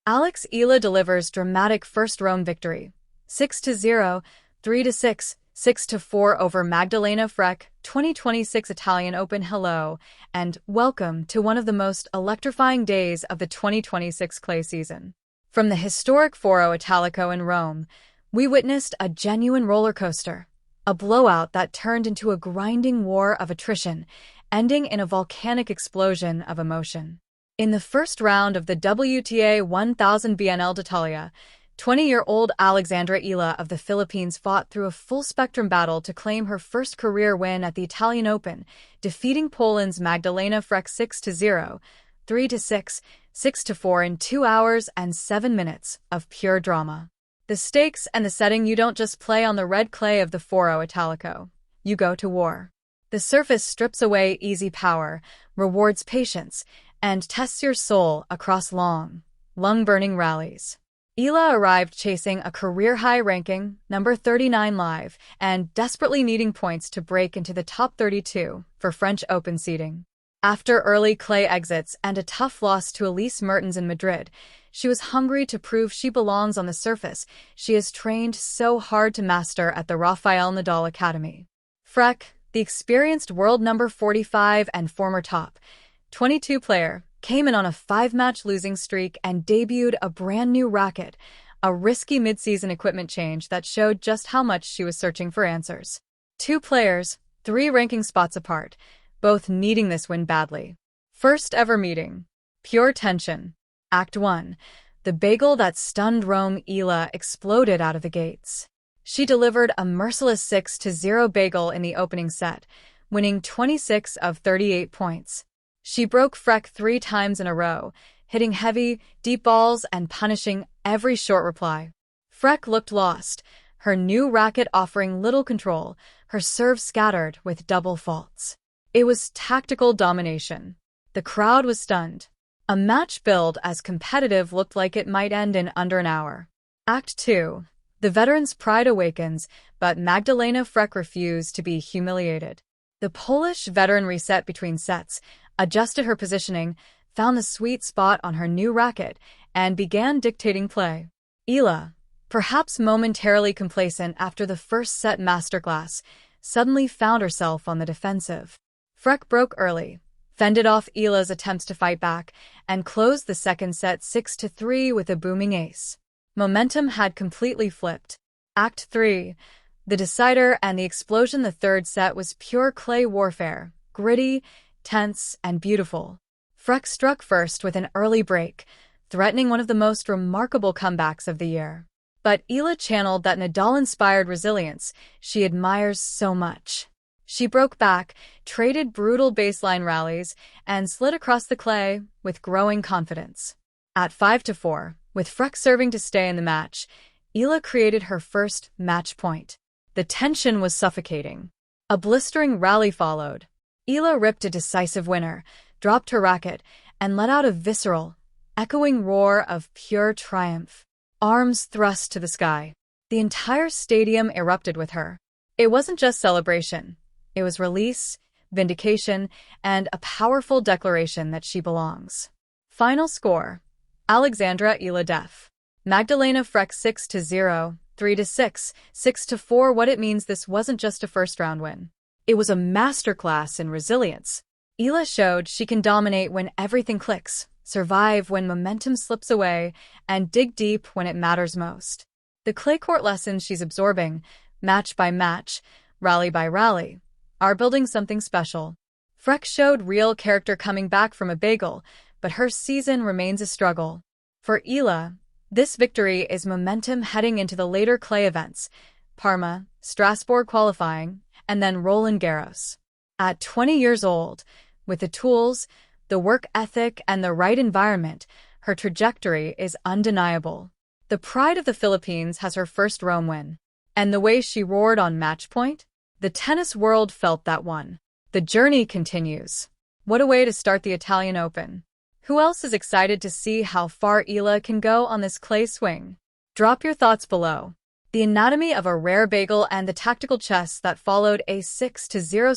Alex Eala delivers dramatic first round victory. 6-0, 3-6, 6-4 over Magdalena Fręch, 2026 Italian Open. Hello, and welcome to one of the most electrifying days of the 2026 clay season. From the historic Foro Italico in Rome, we witnessed a genuine roller coaster, a blowout that turned into a grinding war of attrition, ending in a volcanic explosion of emotion. In the first round of the WTA 1000 BNL d'Italia, 20-year-old Alexandra Eala of the Philippines fought through a full-spectrum battle to claim her first career win at the Italian Open, defeating Poland's Magdalena Fręch 6-0, 3-6, 6-4 in 2 hours and 7 minutes of pure drama. The stakes and the setting: you don't just play on the red clay of the Foro Italico, you go to war. The surface strips away easy power, rewards patience, and tests your soul across long, lung-burning rallies. Eala arrived chasing a career-high ranking, number 39 live, and desperately needing points to break into the top 32 for French Open seeding. After early clay exits and a tough loss to Elise Mertens in Madrid, she was hungry to prove she belongs on the surface she has trained so hard to master at the Rafael Nadal Academy. Frech, the experienced world number 45 and former top 22 player, came in on a 5-match losing streak and debuted a brand new racket, a risky mid-season equipment change that showed just how much she was searching for answers. 2 players, 3 ranking spots apart, both needing this win badly. First ever meeting. Pure tension. Act 1. The bagel that stunned Rome. Eala exploded out of the gates. She delivered a merciless 6-0 bagel in the opening set, winning 26 of 38 points. She broke Frech 3 times in a row, hitting heavy, deep balls and punishing every short reply. Frech looked lost, her new racket offering little control, her serve scattered with double faults. It was tactical domination. The crowd was stunned. A match billed as competitive looked like it might end in under an hour. Act 2. The veteran's pride awakens, but Magdalena Fręch refused to be humiliated. The Polish veteran reset between sets, adjusted her positioning, found the sweet spot on her new racket, and began dictating play. Eala, perhaps momentarily complacent after the first set masterclass, suddenly found herself on the defensive. Frech broke early, fended off Eala's attempts to fight back, and closed the second set 6-3 with a booming ace. Momentum had completely flipped. Act 3. The decider and the explosion. The third set was pure clay warfare, gritty, tense, and beautiful. Frech struck first with an early break, threatening one of the most remarkable comebacks of the year. But Eala channeled that Nadal-inspired resilience she admires so much. She broke back, traded brutal baseline rallies, and slid across the clay with growing confidence. At 5-4, with Frech serving to stay in the match, Eala created her first match point. The tension was suffocating. A blistering rally followed. Eala ripped a decisive winner, dropped her racket, and let out a visceral, echoing roar of pure triumph. Arms thrust to the sky. The entire stadium erupted with her. It wasn't just celebration. It was release, vindication, and a powerful declaration that she belongs. Final score. Alexandra Eala def. Magdalena Fręch 6-0, 3-6, 6-4. What it means: this wasn't just a first-round win. It was a masterclass in resilience. Eala showed she can dominate when everything clicks, survive when momentum slips away, and dig deep when it matters most. The clay court lessons she's absorbing, match by match, rally by rally, are building something special. Frech showed real character coming back from a bagel, but her season remains a struggle. For Eala, this victory is momentum heading into the later clay events: Parma, Strasbourg qualifying, and then Roland Garros. At 20 years old, with the tools, the work ethic, and the right environment, her trajectory is undeniable. The pride of the Philippines has her first Rome win. And the way she roared on match point? The tennis world felt that one. The journey continues. What a way to start the Italian Open. Who else is excited to see how far Eala can go on this clay swing? Drop your thoughts below. The anatomy of a rare bagel and the tactical chess that followed a 6-0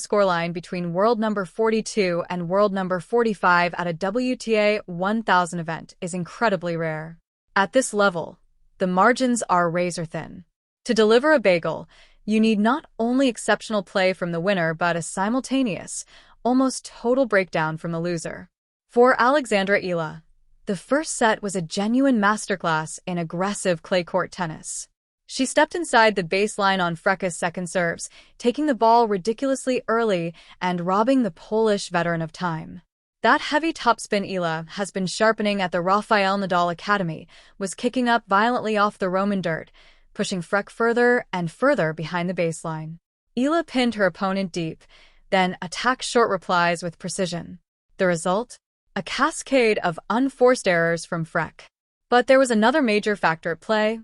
scoreline between world number 42 and world number 45 at a WTA 1000 event is incredibly rare. At this level, the margins are razor-thin. To deliver a bagel, you need not only exceptional play from the winner but a simultaneous, almost total breakdown from the loser. For Alexandra Eala, the first set was a genuine masterclass in aggressive clay court tennis. She stepped inside the baseline on Frech's second serves, taking the ball ridiculously early and robbing the Polish veteran of time. That heavy topspin Eala has been sharpening at the Rafael Nadal Academy, was kicking up violently off the Roman dirt, pushing Frech further and further behind the baseline. Eala pinned her opponent deep, then attacked short replies with precision. The result? A cascade of unforced errors from Frech. But there was another major factor at play: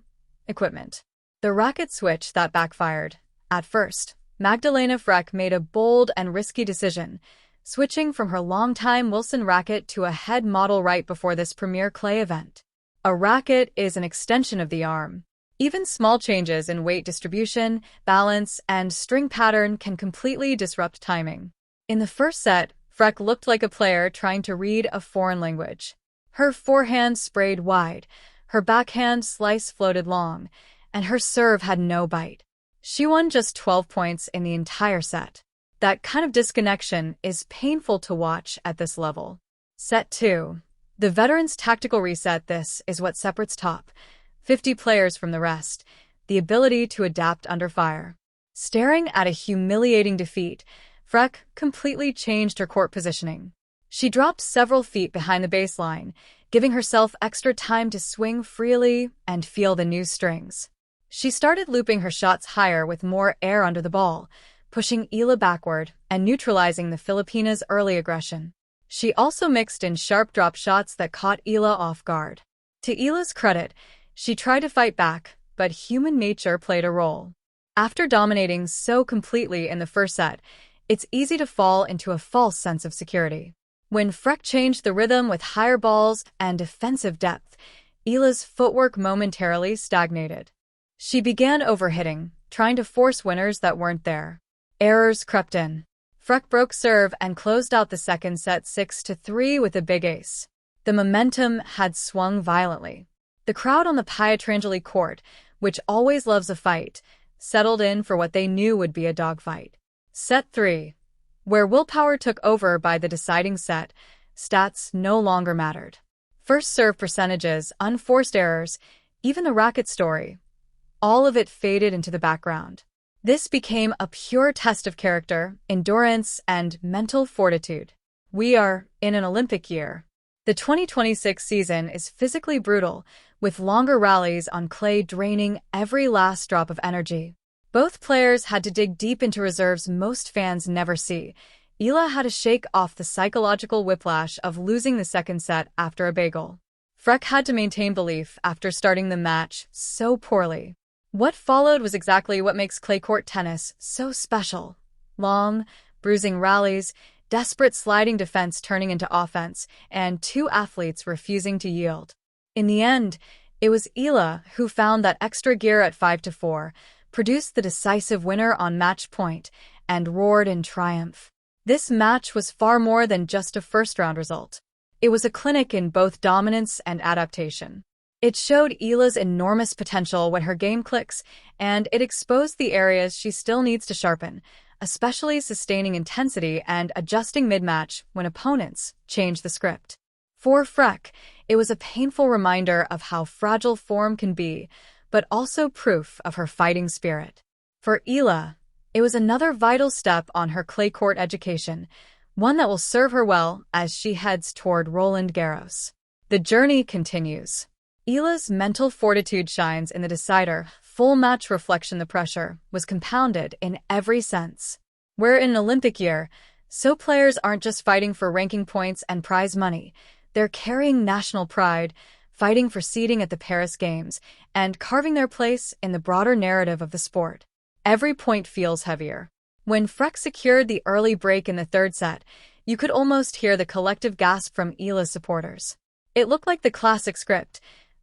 equipment. The racket switch that backfired. At first, Magdalena Fręch made a bold and risky decision, switching from her longtime Wilson racket to a head model right before this premier clay event. A racket is an extension of the arm. Even small changes in weight distribution, balance, and string pattern can completely disrupt timing. In the first set, Frech looked like a player trying to read a foreign language. Her forehand sprayed wide, her backhand slice floated long, and her serve had no bite. She won just 12 points in the entire set. That kind of disconnection is painful to watch at this level. Set 2. The veteran's tactical reset. This is what separates top 50 players from the rest: the ability to adapt under fire. Staring at a humiliating defeat, Frech completely changed her court positioning. She dropped several feet behind the baseline, giving herself extra time to swing freely and feel the new strings. She started looping her shots higher with more air under the ball, pushing Eala backward and neutralizing the Filipina's early aggression. She also mixed in sharp drop shots that caught Eala off guard. To Eala's credit, she tried to fight back, but human nature played a role. After dominating so completely in the first set, it's easy to fall into a false sense of security. When Frech changed the rhythm with higher balls and defensive depth, Eala's footwork momentarily stagnated. She began overhitting, trying to force winners that weren't there. Errors crept in. Frech broke serve and closed out the second set 6-3 with a big ace. The momentum had swung violently. The crowd on the Pietrangeli court, which always loves a fight, settled in for what they knew would be a dogfight. Set 3. Where willpower took over by the deciding set, stats no longer mattered. First serve percentages, unforced errors, even the racket story. All of it faded into the background. This became a pure test of character, endurance, and mental fortitude. We are in an Olympic year. The 2026 season is physically brutal, with longer rallies on clay draining every last drop of energy. Both players had to dig deep into reserves most fans never see. Eala had to shake off the psychological whiplash of losing the second set after a bagel. Frech had to maintain belief after starting the match so poorly. What followed was exactly what makes clay court tennis so special. Long, bruising rallies, desperate sliding defense turning into offense, and two athletes refusing to yield. In the end, it was Eala who found that extra gear at 5-4, produced the decisive winner on match point, and roared in triumph. This match was far more than just a first-round result. It was a clinic in both dominance and adaptation. It showed Eala's enormous potential when her game clicks, and it exposed the areas she still needs to sharpen, especially sustaining intensity and adjusting mid-match when opponents change the script. For Frech, it was a painful reminder of how fragile form can be, but also proof of her fighting spirit. For Eala, it was another vital step on her clay court education, one that will serve her well as she heads toward Roland Garros. The journey continues. Eala's mental fortitude shines in the decider. Full match reflection. The pressure was compounded in every sense. We're in an Olympic year, so players aren't just fighting for ranking points and prize money. They're carrying national pride, fighting for seeding at the Paris Games, and carving their place in the broader narrative of the sport. Every point feels heavier. When Frech secured the early break in the third set, you could almost hear the collective gasp from Eala's supporters. It looked like the classic script,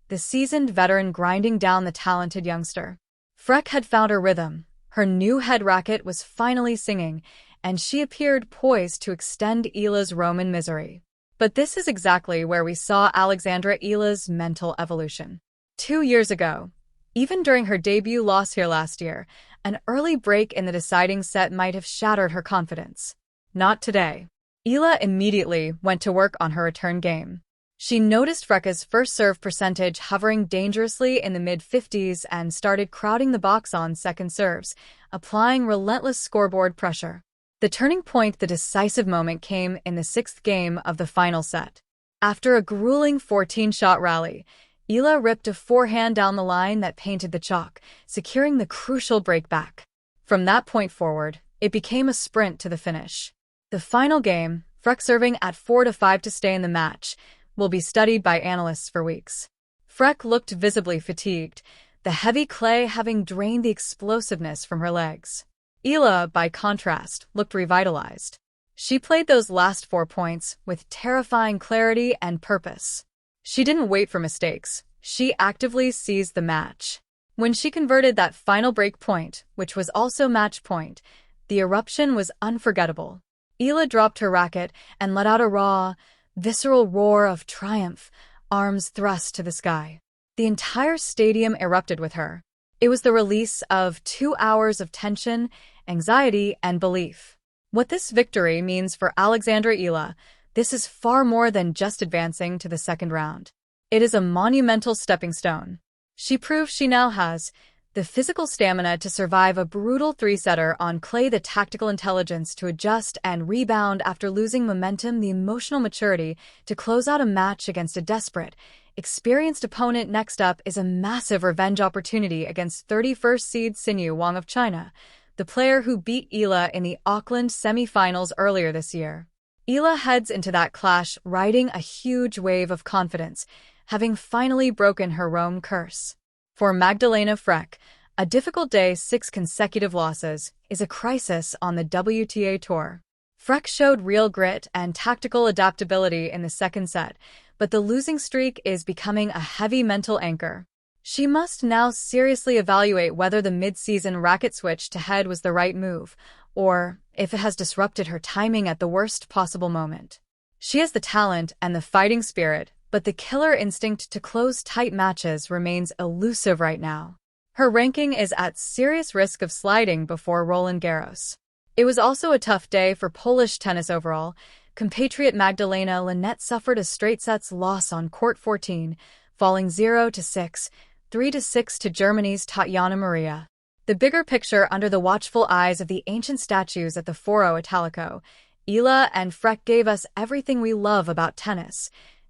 the seasoned veteran grinding down the talented youngster. Frech had found her rhythm. Her new head racket was finally singing, and she appeared poised to extend Eala's Roman misery. But this is exactly where we saw Alexandra Eala's mental evolution. 2 years ago, even during her debut loss here last year, an early break in the deciding set might have shattered her confidence. Not today. Eala immediately went to work on her return game. She noticed Frech's first serve percentage hovering dangerously in the mid-50s and started crowding the box on second serves, applying relentless scoreboard pressure. The turning point, the decisive moment, came in the sixth game of the final set. After a grueling 14-shot rally, Eala ripped a forehand down the line that painted the chalk, securing the crucial breakback. From that point forward, it became a sprint to the finish. The final game, Frech serving at 4-5 to stay in the match, will be studied by analysts for weeks. Frech looked visibly fatigued, the heavy clay having drained the explosiveness from her legs. Eala, by contrast, looked revitalized. She played those last 4 points with terrifying clarity and purpose. She didn't wait for mistakes. She actively seized the match. When she converted that final break point, which was also match point, the eruption was unforgettable. Eala dropped her racket and let out a raw, visceral roar of triumph, arms thrust to the sky. The entire stadium erupted with her. It was the release of 2 hours of tension, anxiety, and belief. What this victory means for Alexandra Eala, this is far more than just advancing to the second round. It is a monumental stepping stone. She proves she now has the physical stamina to survive a brutal three-setter on clay, the tactical intelligence to adjust and rebound after losing momentum, the emotional maturity to close out a match against a desperate, experienced opponent. Next up is a massive revenge opportunity against 31st seed Xinyu Wang of China, the player who beat Eala in the Auckland semi-finals earlier this year. Eala heads into that clash riding a huge wave of confidence, having finally broken her Rome curse. For Magdalena Fręch, a difficult day, 6 consecutive losses, is a crisis on the WTA Tour. Frech showed real grit and tactical adaptability in the second set, but the losing streak is becoming a heavy mental anchor. She must now seriously evaluate whether the mid-season racket switch to head was the right move, or if it has disrupted her timing at the worst possible moment. She has the talent and the fighting spirit, but the killer instinct to close tight matches remains elusive right now. Her ranking is at serious risk of sliding before Roland Garros. It was also a tough day for Polish tennis overall. Compatriot Magdalena Fręch suffered a straight sets loss on court 14, falling 0-6, 3-6 to Germany's Tatiana Maria. The bigger picture under the watchful eyes of the ancient statues at the Foro Italico, Eala and Frech gave us everything we love about tennis: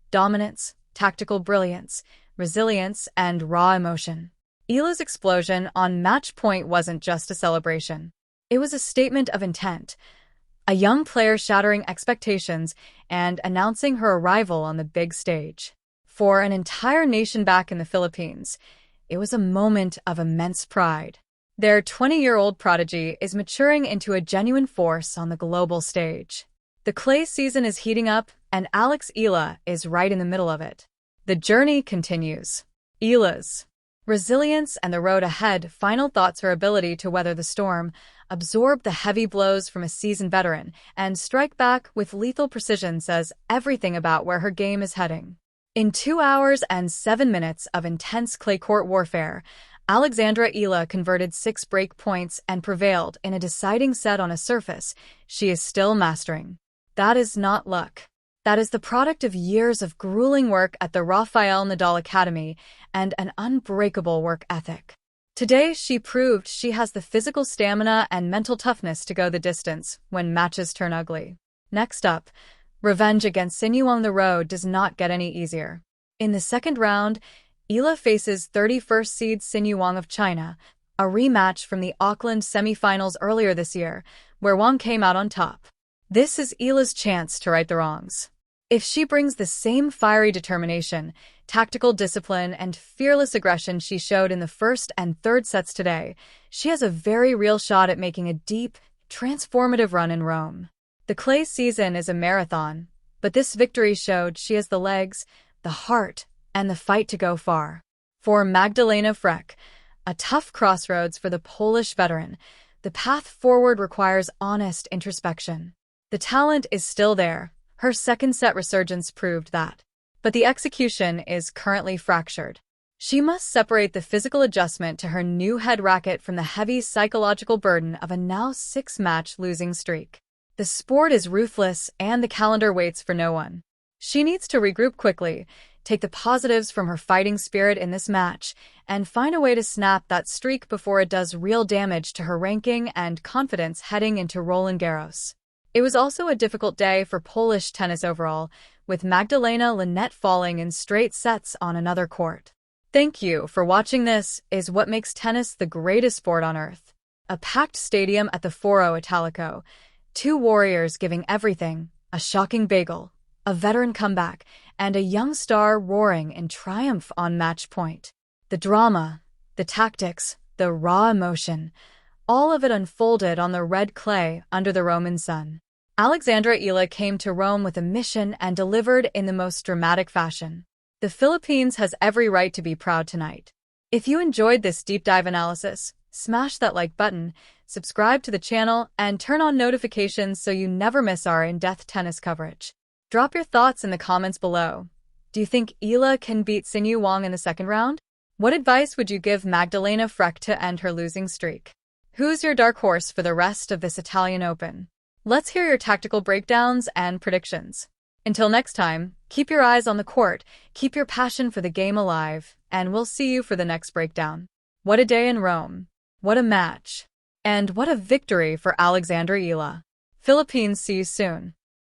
dominance, tactical brilliance, resilience, and raw emotion. Eala's explosion on match point wasn't just a celebration. It was a statement of intent, a young player shattering expectations and announcing her arrival on the big stage. For an entire nation back in the Philippines, it was a moment of immense pride. Their 20-year-old prodigy is maturing into a genuine force on the global stage. The clay season is heating up, and Alex Eala is right in the middle of it. The journey continues. Eala's resilience and the road ahead. Final thoughts: her ability to weather the storm, absorb the heavy blows from a seasoned veteran, and strike back with lethal precision says everything about where her game is heading. In 2 hours and 7 minutes of intense clay court warfare, Alexandra Eala converted 6 break points and prevailed in a deciding set on a surface she is still mastering. That is not luck. That is the product of years of grueling work at the Rafael Nadal Academy and an unbreakable work ethic. Today, she proved she has the physical stamina and mental toughness to go the distance when matches turn ugly. Next up, revenge against Xinyu on the road does not get any easier. In the second round, Eala faces 31st seed Xinyu Wang of China, a rematch from the Auckland semi-finals earlier this year, where Wang came out on top. This is Eala's chance to right the wrongs. If she brings the same fiery determination, tactical discipline, and fearless aggression she showed in the first and third sets today, she has a very real shot at making a deep, transformative run in Rome. The clay season is a marathon, but this victory showed she has the legs, the heart, and the fight to go far. For Magdalena Fręch, a tough crossroads for the Polish veteran, the path forward requires honest introspection. The talent is still there, Her second set resurgence proved that. But the execution is currently fractured. She must separate the physical adjustment to her new head racket from the heavy psychological burden of a now 6-match losing streak. The sport is ruthless and the calendar waits for no one. She needs to regroup quickly, take the positives from her fighting spirit in this match, and find a way to snap that streak before it does real damage to her ranking and confidence heading into Roland Garros. It was also a difficult day for Polish tennis overall, with Magdalena Fręch falling in straight sets on another court. Thank you for watching. This is what makes tennis the greatest sport on earth. A packed stadium at the Foro Italico, 2 warriors giving everything, a shocking bagel, a veteran comeback, and a young star roaring in triumph on match point. The drama, the tactics, the raw emotion, all of it unfolded on the red clay under the Roman sun. Alexandra Eala came to Rome with a mission and delivered in the most dramatic fashion. The Philippines has every right to be proud tonight. If you enjoyed this deep dive analysis, smash that like button, subscribe to the channel, and turn on notifications so you never miss our in-depth tennis coverage. Drop your thoughts in the comments below. Do you think Eala can beat Sinew Wang in the second round? What advice would you give Magdalena Fręch to end her losing streak? Who's your dark horse for the rest of this Italian Open? Let's hear your tactical breakdowns and predictions. Until next time, keep your eyes on the court, keep your passion for the game alive, and we'll see you for the next breakdown. What a day in Rome. What a match. And what a victory for Alexandra Eala. Philippines, see you soon.